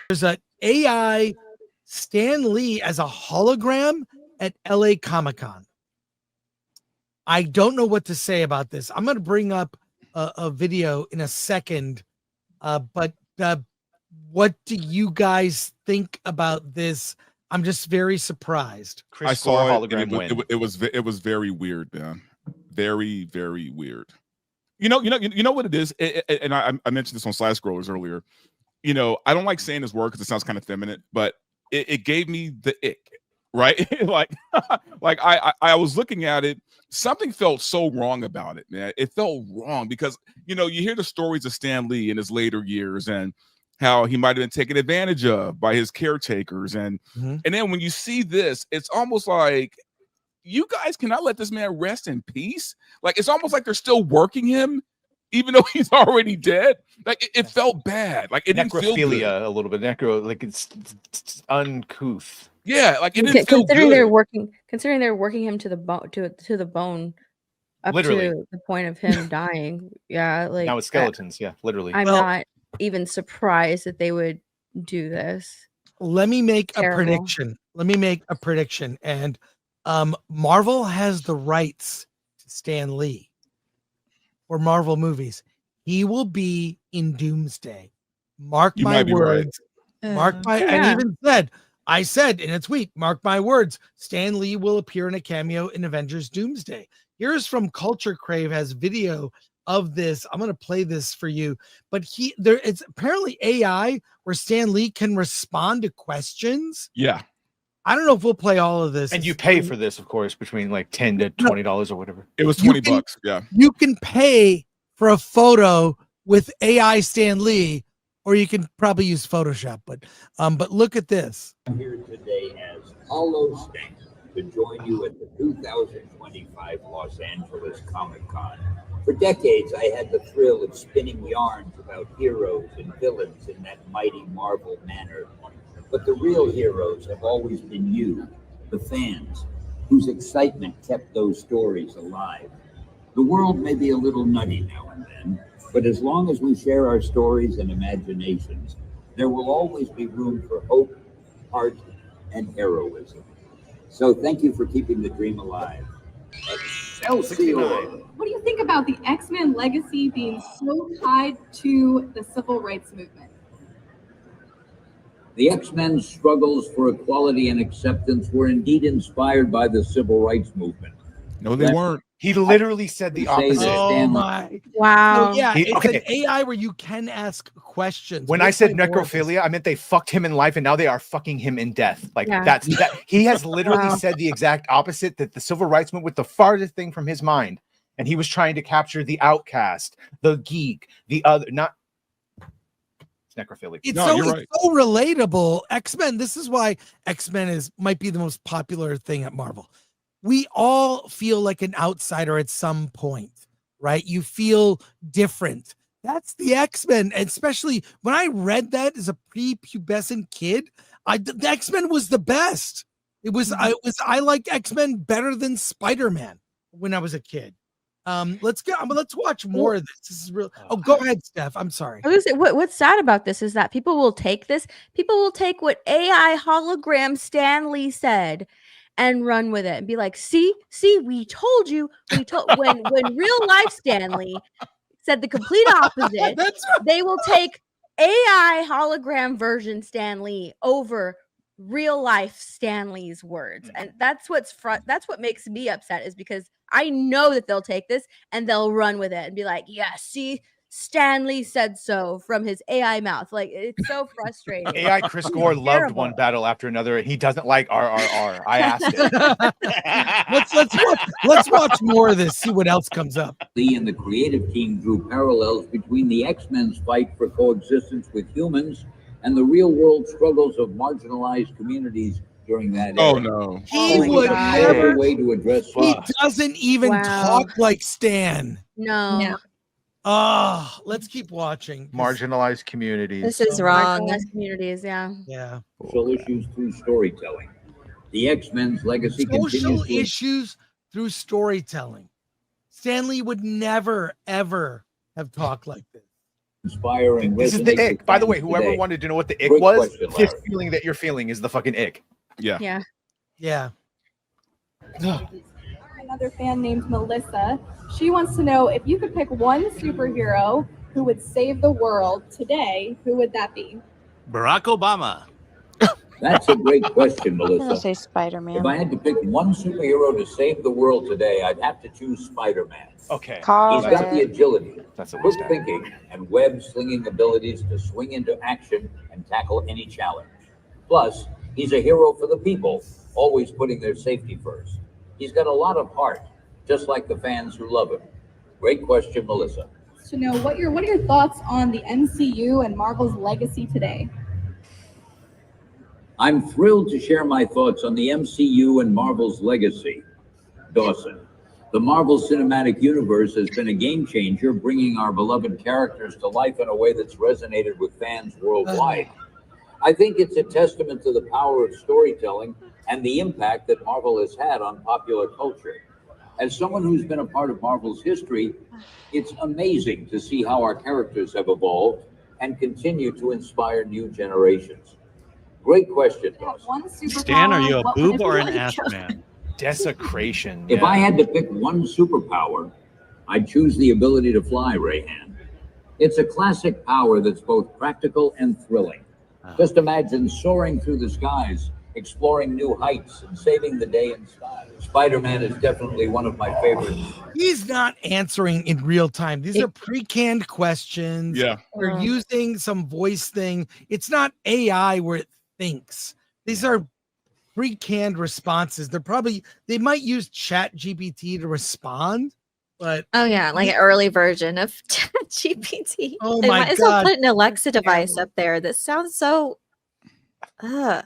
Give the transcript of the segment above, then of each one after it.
there's an AI Stan Lee as a hologram at LA Comic-Con. I don't know what to say about this. I'm going to bring up a video in a second, but what do you guys think about this? I'm just very surprised. I saw it. It was very weird, man. Very, very weird. You know what it is, and I mentioned this on Slash Scrollers earlier. You know, I don't like saying this word because it sounds kind of feminine, but it gave me the ick, right? like I was looking at it. Something felt so wrong about it, man. It felt wrong because, you know, you hear the stories of Stan Lee in his later years and how he might have been taken advantage of by his caretakers. And then when you see this, it's almost like, you guys cannot let this man rest in peace. Like, it's almost like they're still working him, even though he's already dead. Like, it felt bad. Like, it didn't feel good. A little bit. Like it's uncouth. Yeah, like it didn't feel considering good. they're working him to the bone, to the bone, up Literally. to the point of him dying. Yeah, like now with skeletons. Yeah, literally. I'm not even surprised that they would do this. Let me make a prediction. And Marvel has the rights to Stan Lee for Marvel movies. He will be in Doomsday. Mark my words. Right. I said in a tweet, mark my words, Stan Lee will appear in a cameo in Avengers Doomsday. Here's from Culture Crave has video of this. I'm going to play this for you, but it's apparently AI where Stan Lee can respond to questions. Yeah. I don't know if we'll play all of this. And you pay for this, of course, between like $10 to $20 or whatever. It was $20. Yeah. You can pay for a photo with AI Stan Lee, or you can probably use Photoshop, but look at this. I'm here today as Hollow Stank to join you at the 2025 Los Angeles Comic-Con. For decades, I had the thrill of spinning yarns about heroes and villains in that mighty Marvel manner. But the real heroes have always been you, the fans, whose excitement kept those stories alive. The world may be a little nutty now and then, but as long as we share our stories and imaginations, there will always be room for hope, heart, and heroism. So thank you for keeping the dream alive. Excelsior! What do you think about the X-Men legacy being so tied to the civil rights movement? The X-Men's struggles for equality and acceptance were indeed inspired by the civil rights movement. No, they weren't. He literally said the opposite. Oh my! Wow. So yeah, it's an AI where you can ask questions. When I said necrophilia, I meant they fucked him in life and now they are fucking him in death. Like that. He has literally said the exact opposite, that the civil rights movement was the farthest thing from his mind. And he was trying to capture the outcast, the geek, the other, not necrophilic. It's so relatable. X-Men. This is why X-Men might be the most popular thing at Marvel. We all feel like an outsider at some point, right? You feel different. That's the X-Men. And especially when I read that as a prepubescent kid, the X-Men was the best. I liked X-Men better than Spider-Man when I was a kid. Let's watch more of this. This is real. Oh, go ahead, Steph. I'm sorry. I was gonna say, what's sad about this is that people will take this. People will take what AI hologram Stan Lee said and run with it and be like, see, we told you. We told when real life Stan Lee said the complete opposite. They will take AI hologram version Stan Lee over real life Stan Lee's words, and that's what makes me upset, is because I know that they'll take this and they'll run with it and be like, yeah, see, Stan Lee said so from his AI mouth. Like, it's so frustrating. AI Chris Gore loved one battle after another, and he doesn't like RRR. I asked it. let's watch more of this, see what else comes up. Lee and the creative team drew parallels between the X-Men's fight for coexistence with humans and the real-world struggles of marginalized communities during that era. Oh no. He would never way to address. He doesn't even talk like Stan. No. Oh, let's keep watching. Marginalized communities. This is wrong. Marginalized communities, yeah. Social issues through storytelling. The X-Men's legacy Social issues through storytelling. Stan Lee would never, ever have talked like this. inspiring. This is the ick. By the way, whoever wanted to know what the ick was, this feeling that you're feeling is the fucking ick. Yeah. Another fan named Melissa. She wants to know if you could pick one superhero who would save the world today, who would that be? Barack Obama. That's a great question, I'm gonna Melissa. say Spider-Man. If I had to pick one superhero to save the world today, I'd have to choose Spider-Man. Okay. He's got the agility, That's a quick mistake. thinking, and web-slinging abilities to swing into action and tackle any challenge. Plus, he's a hero for the people, always putting their safety first. He's got a lot of heart, just like the fans who love him. Great question, Melissa. To know what are your thoughts on the MCU and Marvel's legacy today? I'm thrilled to share my thoughts on the MCU and Marvel's legacy. Dawson, the Marvel Cinematic Universe has been a game changer, bringing our beloved characters to life in a way that's resonated with fans worldwide. I think it's a testament to the power of storytelling and the impact that Marvel has had on popular culture. As someone who's been a part of Marvel's history, it's amazing to see how our characters have evolved and continue to inspire new generations. Great question, Dawson. Stan, are you a boob or an ass man? Desecration. If I had to pick one superpower, I'd choose the ability to fly, Rayhan. It's a classic power that's both practical and thrilling. Just imagine soaring through the skies, exploring new heights, and saving the day in style. Spider-Man is definitely one of my favorites. He's not answering in real time. These are pre-canned questions. Yeah. We're using some voice thing. It's not AI where it thinks. These are pre-canned responses. They might use Chat GPT to respond, but like an early version of GPT. Oh they my might as well God. put an Alexa device up there. That sounds so Stan,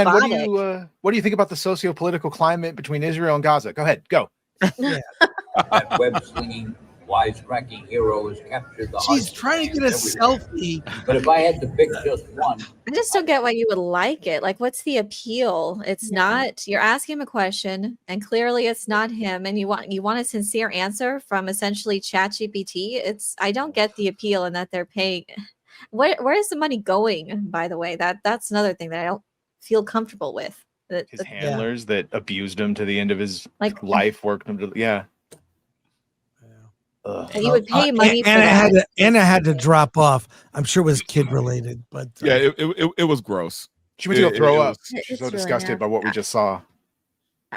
robotic. what do you think about the socio-political climate between Israel and Gaza? Go ahead, go. That web-slinging, wisecracking hero has captured the she's hearts of trying to get a fans selfie. But if I had to pick just one, I just don't get why you would like it. Like, what's the appeal? It's not. You're asking him a question, and clearly it's not him. And you want a sincere answer from essentially ChatGPT. I don't get the appeal in that they're paying. Where is the money going? By the way, that's another thing that I don't feel comfortable with. His handlers that abused him to the end of his life, worked him to And you would pay money for Anna that. Anna had to drop off. I'm sure it was kid related, but it was gross. She went to go throw up. It's She's so really disgusted by what we just saw.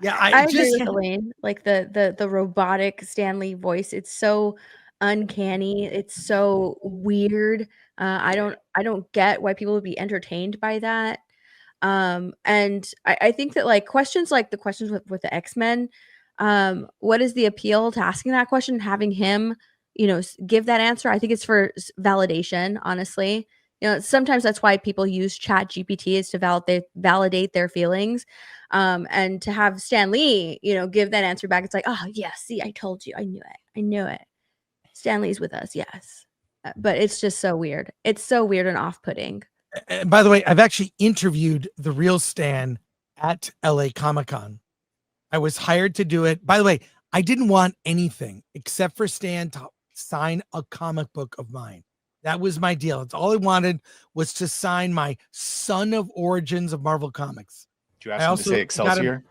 Yeah, I agree with Elaine. Like the robotic Stanley voice, it's so uncanny. It's so weird. I don't get why people would be entertained by that. And I think that questions like the questions with the X-Men, what is the appeal to asking that question, having him, give that answer? I think it's for validation, honestly. Sometimes that's why people use Chat GPT, is to validate their feelings. And to have Stan Lee, give that answer back, it's like, oh yes, see, I told you, I knew it. Stan Lee's with us, yes. But it's just so weird. It's so weird and off-putting. And by the way, I've actually interviewed the real Stan at LA Comic-Con. I was hired to do it. By the way, I didn't want anything except for Stan to sign a comic book of mine. That was my deal. It's all I wanted, was to sign my Son of Origins of Marvel Comics. Did you ask him to say Excelsior?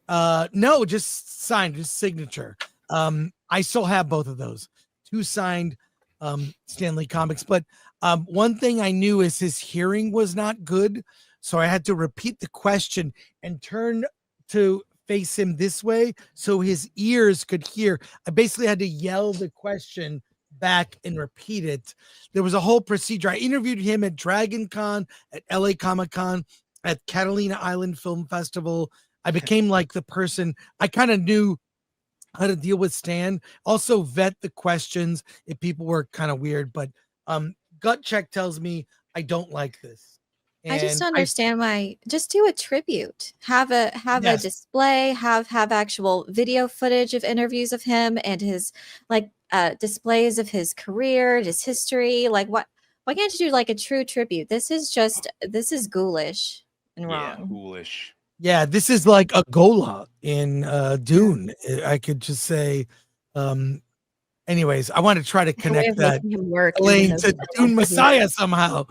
No, just signed, just signature. I still have both of those. 2 signed Stanley comics, but one thing I knew is his hearing was not good, so I had to repeat the question and turn to face him this way so his ears could hear. I basically had to yell the question back and repeat it. There was a whole procedure. I interviewed him at Dragon Con, at LA Comic-Con, at Catalina Island Film Festival. I became like the person. I kind of knew how to deal with Stan, also vet the questions if people were kind of weird, but gut check tells me I don't like this. I just don't understand why. Just do a tribute. Have a display. Have actual video footage of interviews of him and his displays of his career, his history. Why can't you do a true tribute? This is ghoulish and wrong. Yeah, ghoulish. Yeah, this is like a Gola in Dune. I could just say, and Anyways, I want to try to It's a way connect of that making him work Elaine even though to he doesn't Dune want to do it. Messiah somehow.